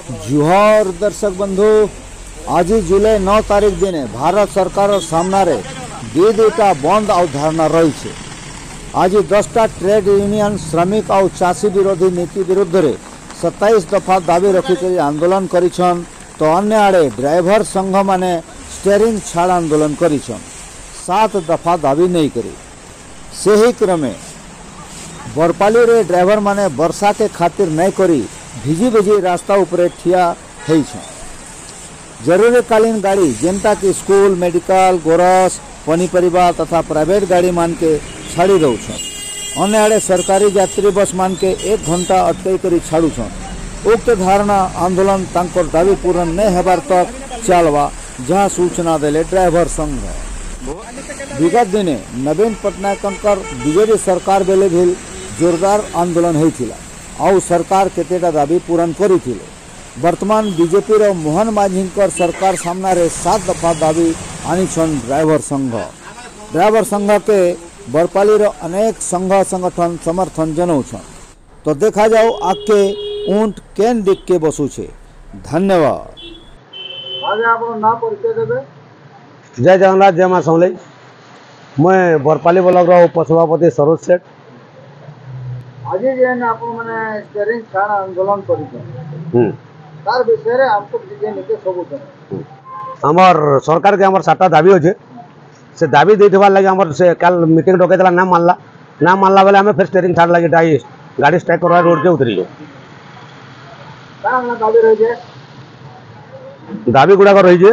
जुहार दर्शक बंधु, आज जुलाई 9 तारीख दिन भारत सरकार सामने दुईटा बंद आउ धारणा रही है। आज 10टा ट्रेड यूनियन श्रमिक और चाषी विरोधी नीति विरुद्ध रे 27 दफा दाबी रखिक आंदोलन करिछन, तो अन्य आड़े ड्राइवर संघ माने स्टेरिंग छाड़ आंदोलन करिछन 7 दफा दाबी नहीं करी। सही क्रमे बरपाली रे ड्राइवर माने वर्षा के खातिर नहीं करी भिजी भिजी रास्ता उपरे ठिया है। जरूरीकालीन गाड़ी जेनता कि स्कूल, मेडिकल, गोरस, पनीपरिबा तथा प्राइवेट गाड़ी मान के छाड़ी दौछन। अन्य आड़े सरकारी यात्री बस मान के 1 घंटा अटकई करी छाड़ुछन। उक्त धारणा आंदोलन तांकर दाबी पूर्ण नहीं हेबार तक चलवा, जहां सूचना देले ड्राइवर संघ। विगत दिने नवीन पट्टनायक बीजेपी सरकार बेले भी जोरदार आंदोलन होइथिला और सरकार केतेटा दाबी पूरण करिथिले। वर्तमान बीजेपी रो मोहन माझींकर सरकार सामना रे 7 दफा दाबी आनिछन ड्राइवर संघ। ड्राइवर संघ के बरपाली रो अनेक संघ संगठन समर्थन जनाउछन। तो देखा जाओ आके ऊंट केन दिख के बसु छे। धन्यवाद। आज आप नाम परिचय देबे। जय जगन्नाथ, जय मां समलेई। मैं बरपाली ब्लॉक रो उपसभापति सरोज सेठ। आज जेन आप माने स्टेरिंग छाड़ आंदोलन करिछन तार विषय रे हमको जे निके सबुत हमर सरकार के हमर 7टा दाबी होचे। से दाबी देथिबार लागि हमर से कल मीटिंग डकेतला ना मानला बेले हमें फिर स्टेरिंग छाड़ लागि गाड़ी स्ट्राइक करवा रोड के उतरी का हमला दाबी रही जे दाबी गुडा कर रही जे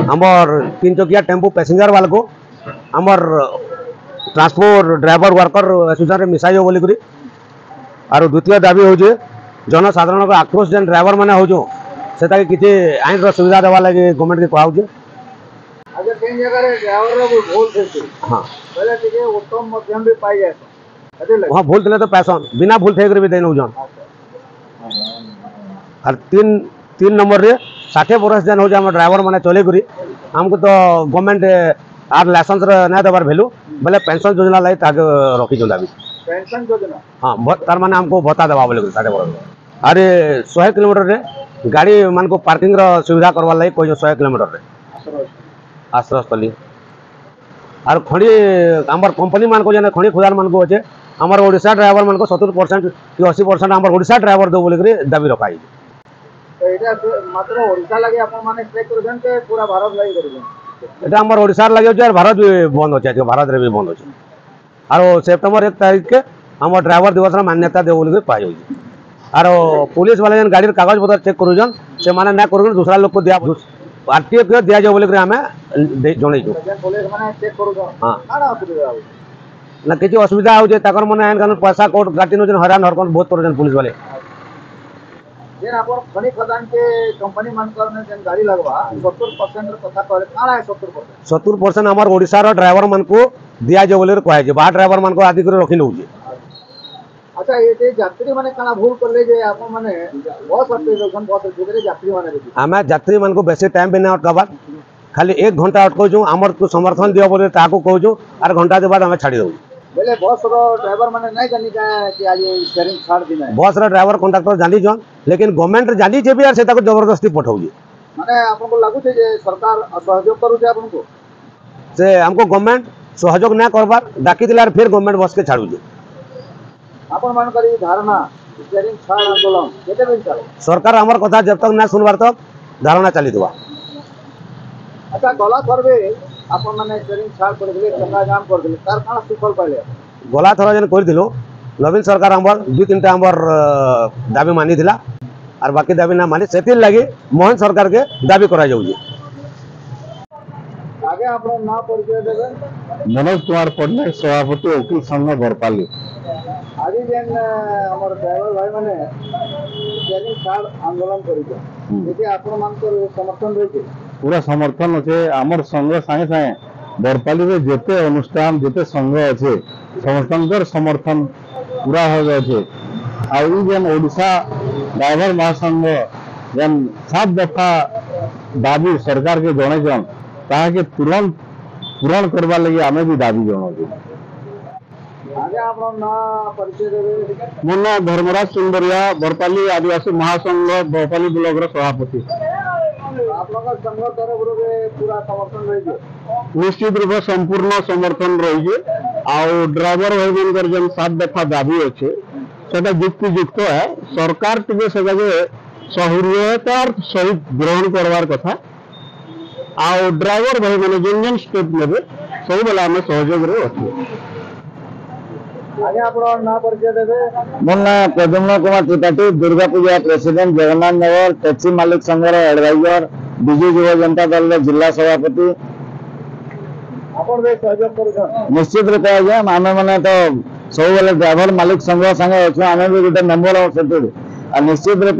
हमर 3 चकिया टेम्पो पैसेंजर वाला को हमर ट्रांसपोर्ट ड्राइवर वर्कर एसोसिएशन रे मिसाई हो बोली करी। आरो द्वितीय दाबी हो जे जनसाधारण को आक्रोश जेन ड्राइवर माने हो जो सेता के किछि आईन रो सुविधा देवा लागि गवर्नमेंट के कहौ जे। अगर कई जगह रे ड्राइवर रो भूल थे। हां पहले के उत्तम मध्यम भी पाई जाए अदे लगे। हां भूल देले तो पैसा बिना भूल थे भी देनो जन। और 3 नंबर रे 60 वर्ष जन हो जे हम ड्राइवर माने चले करी हमको तो गवर्नमेंट आर लाइसेंस रे ना देबार भेलु बोले पेंशन योजना लाई ताके रखी जोंदा भी पेंशन योजना। हां तार माने हमको भत्ता देबा बोले 60 वर्ष। अरे 100 किलोमीटर रे गाड़ी मान को पार्किंग रो सुविधा करवा लाई कोई 100 किलोमीटर रे आश्रय स्थली। और खड़ी हमर कंपनी मान को जने खड़ी खुदार मान को होचे हमर ओडिसा ड्राइवर मान को 70% कि 80% हमर ओडिसा ड्राइवर दो बोले करे दाबी रखाई। तो एटा मात्र ओडिसा लागि अपन माने स्ट्राइक करजन के पूरा भारत लागि करजन। এটা আমার ওড়িশার লাগে হচ্ছে আর ভারত বন্ধ হচ্ছে, আজকে ভারতের भी বন্ধ হচ্ছে। আর সেপ্টেম্বর 1 तारीख के আমার ড্রাইভার দিবস মান্যতা দেব বলে পাই যাচ্ছে। আর পুলিশ वाला जन गाड़ी कागज पत्र चेक करूजन से माने ना करूजन दूसरा लोग को दिया आरटीएफ के दिया जाए बोले हमें जणै छु। पुलिस माने चेक करूजन हां काडा असुविधा हो ना किछि असुविधा हो जे ताकर माने आइन कानून पैसा कोर्ट काटी न जन हैरान हरकन बहुत करूजन पुलिस वाले। जेन अपन खनी खदान के कंपनी मान करने जन गाड़ी लगवा 70% रे कथा कहले काडा है 70%। 70% हमर ओडिसा रो ड्राइवर मान को दिया जाए बोले कहै जे बाहर ड्राइवर मान को आदि करे रखि नउ जे। अच्छा ये यात्री माने काना भूल करले जे आपन माने बस अटकेशन बस अटके यात्री माने हमें यात्री मान को बेसी टाइम भी ना अटकाबा खाली 1 घंटा अटको जो हमर को समर्थन दियो बोले ताको कहू जो आर घंटा के बाद हमें छाड़ी दउ। बोले बस रो ड्राइवर माने नहीं जानी का कि आज स्टीयरिंग छाड़ दिना है। बस रो ड्राइवर कंडक्टर जानी जन लेकिन गवर्नमेंट जानी जे भी यार से ताको जबरदस्ती पठाउ जे। माने आपन को लागु छे जे सरकार सहयोग करू छे आपन को से हमको गवर्नमेंट सहयोग ना करबार डाकी दिलार फिर गवर्नमेंट बस के छाड़ू जे। आपन मान करी धारणा स्टीयरिंग छाड़ आंदोलन केते दिन चले सरकार हमर कथा जब तक ना सुनबार तक धारणा चली देबा। अच्छा गला करबे आपन माने स्टीयरिंग छाड़ कर दिले चंगा जाम कर दिले तार काना सुफल पाइले गला थरा जन कर दिलो नवीन सरकार हमर 2-3टा हमर दाबी मानी दिला और बाकी दाबी ना मानी सेतिल लागि मोहन सरकार के दाबी करा जाउ जे। आगे आपन नाम परिचय देबे। मनोज कुमार पट्टनायक, सभापति वकील संघ बरपाली। आज जेन हमर ड्राइवर भाई माने स्टीयरिंग छाड़ आंदोलन करिछे जेते आपन मान को समर्थन रहिछे पूरा समर्थन अच्छे आमर संघ सागे सागे बरपाली रे जेते अनुष्ठान जेते संघ अच्छे समस्त समर्थन पूरा हो जाए। आउ जेन ओडिशा ड्राइवर महासंघ जेन 7 दफा दाबी सरकार के जणे जन ताके तुरंत पूरण करवा लगी आमे भी दाबी जणाउ। ଆଜ୍ଞା ଆପଣ ନାଁ ପରିଚୟ ଦେବେ। ମୋ ନାଁ ଧର୍ମରାଜ ସୁନ୍ଦରିଆ, ବରପାଲି ଆଦିବାସୀ ମହାସଂଘ ବରପାଲି ବ୍ଲକର ସଭାପତି। ଆପଣଙ୍କ ସଂଘ ତରଫରୁ ପୁରା ସମର୍ଥନ ରହିଛି? निश्चित रूप संपूर्ण समर्थन रही है। ड्राइवर भाई मान जेन 7 दफा दाबी अच्छे सेटा युक्तियुक्त है। सरकार टे से सहूलियतार सहित ग्रहण करवार कथा। ड्राइवर भाई मैंने जेन जेन स्टेप ने सब बेला आम सहयोग अच्छे। आगे आप ना परिचय देवे। मोर ना प्रद्युम्न कुमार त्रिपाठी, दुर्गा पूजा प्रेसिडेंट, जगन्नाथ नगर टैक्सी मालिक संघर एडवाइजर, विजु युवा जनता दल जिला सभापति। निश्चित रूप आज्ञा आम मैंने तो सब बेले ड्राइवर मालिक संघ संगे अच्छे आम भी गोटे मेम्बर से निश्चित रूप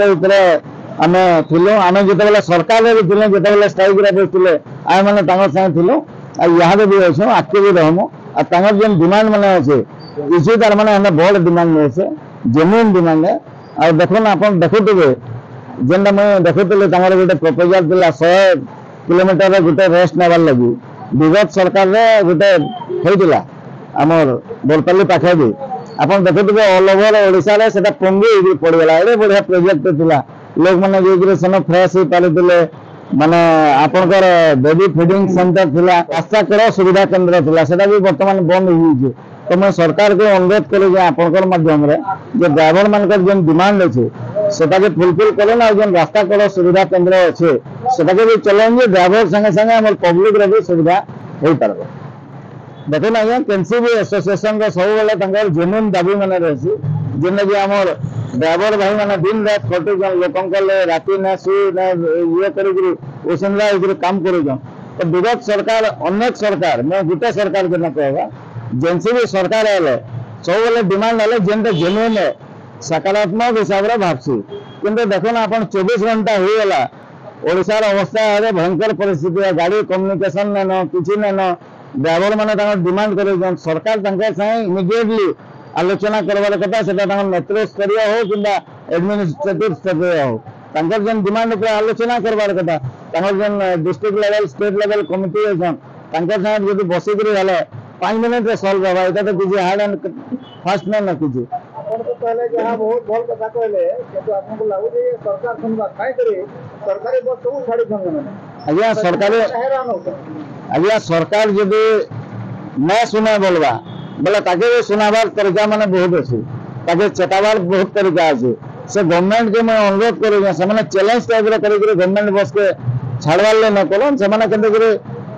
आम थिलु। आम जिते सरकार जिते स्ट्राइक बसते आम मैंने थिलु यहाँ भी अच्छे आगे भी रहमु। जेन डिमांड मैंने अच्छे इसी तार मैंने बड़ डिमांड नहीं से जेन्युइन डिमांड है। आ देखुन आप देखुवे जेनटा मुझे देखुली गोटे प्रपोजाल था 100 किलोमीटर गोटे रेस्ट नेबार लगी विगत सरकार गोटे होता आमर बरपाली पाखे भी आप देखुवे ऑल ओवर ओडिशा से पंगी पड़गला। एडे बढ़िया प्रोजेक्ट था लोक मैंने सेन फ्रेश हो पारे माने आपनकर बेबी फीडिंग सेंटर थिला, रास्ता कड़ सुविधा केंद्र थिला सेटा भी वर्तमान बंद हो। तो मैं सरकार को अनुरोध करी आपनकर माध्यम रे जे ड्राइवर मानकर जेन डिमांड अच्छे सेटा के फुलफिल करें और जेन रास्ता कड़ सुविधा केंद्र अच्छे सेटा के भी चलेंगे। ड्राइवर संगे संगे आम पब्लिक रे भी सुविधा हो पार। देखो आज्ञा केनसीबी एसोसिएशन रो सब बेले जेन्युइन दाबी मैंने रही जेने कि आमर ड्राइवर भाई मैंने दिन रात खटु लोक राति न शुई न ये कर काम कर। तो विगत सरकार अनेक सरकार मैं गोटे सरकार के न कहवा जेनसी भी सरकार आए सब बेले डिमांड आए जेनटा जेन्युइन है सकारात्मक हिसाब से भावसी। किंतु देखो आप 24 घंटा हो गला ओडिशार अवस्था है भयंकर परिस्थिति है। गाड़ी कम्युनिकेशन नेन किसी नेन ड्राइवर मैंने डिमांड कर सरकार इमिडिएटली आलोचना करवार कथा सेटा नेतृत्व स्तरीय हो कि एडमिनिस्ट्रेटिव स्तरीय हो जेन डिमांड उपर आलोचना करवार कथा जेन district level state level committee अच्छन जो बसिक 5 मिनट सल्व होगा। यहाँ तो किसी हार्ड एंड फास्ट नहीं ना किसी तो पहले जहाँ बहुत भल कथा कहले किंतु आपको लगुच सरकार सुनवा कहीं सरकारी बस सब छाड़ी आज्ञा सरकार आज्ञा सरकार जब न सुने बोलवा बोले ताके सुनाबार तरीका माने बहुत अच्छे चेताबार बहुत तरीका अच्छे से गवर्नमेंट के मैं अनुरोध कर चैलेंज टाइप गवर्नमेंट बस के छाड़वार ले न करूँ से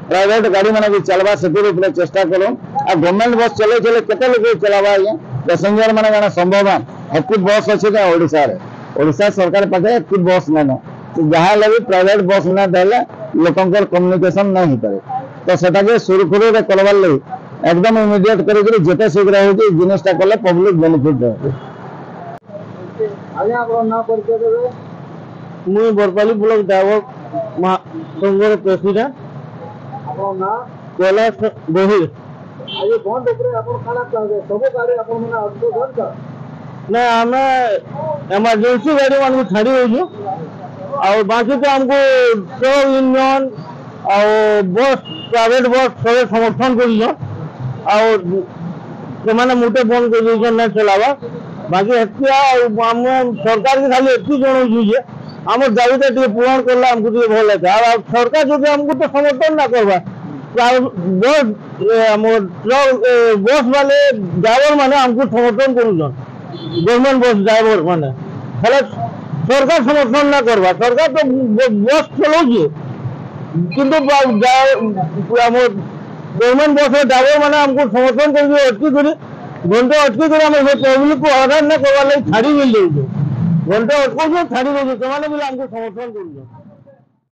प्राइवेट गाड़ी मैंने भी चलवा से चेष्टा करूँ। और गवर्नमेंट बस चले चले केते लोग चलावा पैसेंजर मैंने जाना संभव हेक्टिव बस अच्छे क्या ओडिशा सरकार पाखे हेक्टिव बस नहीं तो जहाँ लगे प्राइवेट बस ना देले लोकंकर कम्युनिकेशन नहीं हो पारे। तो सेटा सुरखुरु करवार लगी एकदम इमिडिएट कर जिते शीघ्र हो जिनटा कले पब्लिक बेनिफिट रहे। मुई बरपाली ब्लॉक ड्राइवर संघर प्रेसिडेंट कैलाश गोहिल। ना आम एमरजेंसी गाड़ी मान छाड़ी हो बाकी तो हमको ट्रक यूनियन और बस प्राइवेट बस सब समर्थन कर मुटे बंद कर ना चलावा। बाकी सरकार के खाली एति जन आम दाबीटा टे पूरण करला हमको टे भल लगता। सरकार जो हमको तो समर्थन ना करवा बस वाले ड्राइवर माने हमको समर्थन करूँ गवर्नमेंट बस ड्राइवर माने सरकार समर्थन ना करवा। सरकार तो बस चलाऊे किंतु गवर्नमेंट बस ड्राइवर माने हमको समर्थन कर घंटे अटकी पब्लिक को हरान ना करवा छाड़ी मिल जाऊँ घंटे अटको छाड़ी दे हमको समर्थन कर।